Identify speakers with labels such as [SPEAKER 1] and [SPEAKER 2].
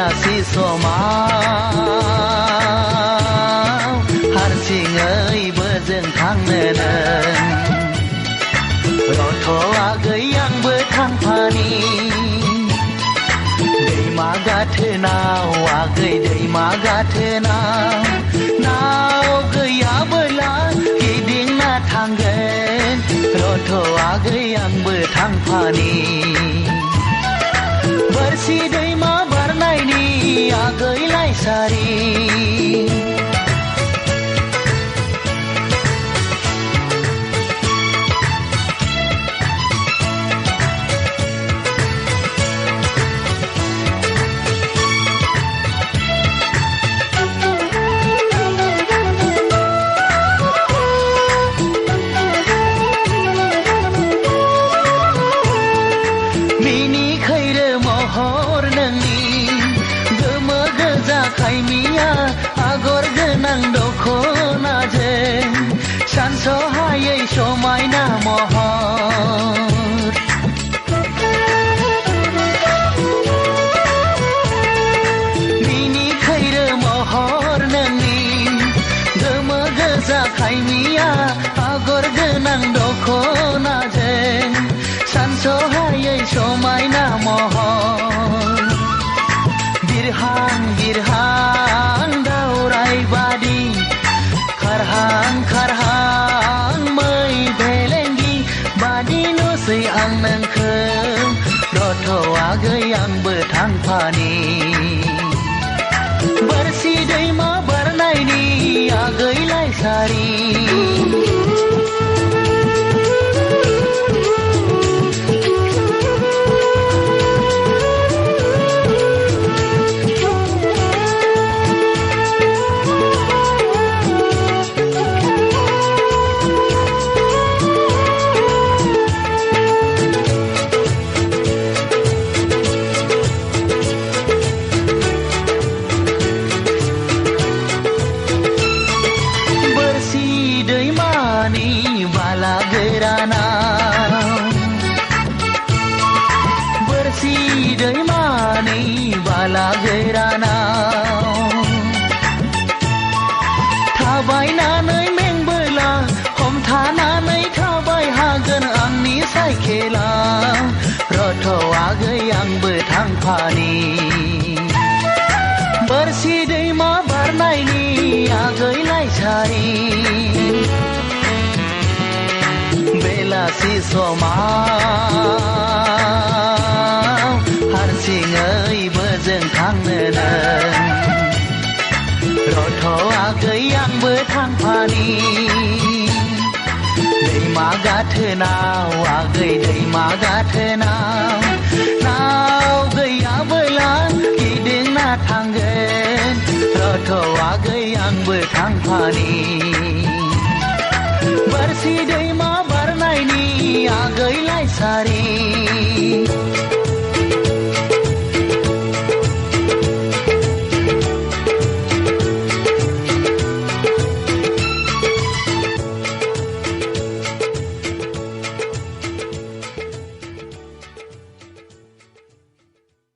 [SPEAKER 1] बेलासि समाव हारसिङै बोजों थांनो नों रथ' आगै आंबो थांफानि दैमा गाथोनाव आगै दैमा गाथोनाव नाव गैयाबोला गिदिंना थांगोन रथ' आगै आंबो थांफानि बोरसि दैमा बारनायनि आगै लायसारि आगर गोनां दख'नाजों सानस'हायै समायना महर मिनि खैरो महर नोंनि गोमो गोजा खायमिया आगर गोनां दख'नाजों सानस'हायै समायना महर बिरहां बिरहां दावराय बादि खारहां खारहां मै भेलेंगि बादि नुसै आं नोंखौ रथ' आगै आंबो थांफानि बोरसि दैमा बारनायनि आगै लायसारि बोरसि दैमानि बाला गोरानाव थाबायनानै मेंबोला हमथानानै थाबाय हागोन आंनि साइकेला रथ' आगै आंबो थांफानि बोरसि दैमा बारनायनि आगै लायसारि बेलासि समाव हारसिङै बोजों थांनो नों रथ' आगै आंबो थांफानि दैमा गाथोनाव आगै दैमा गाथोनाव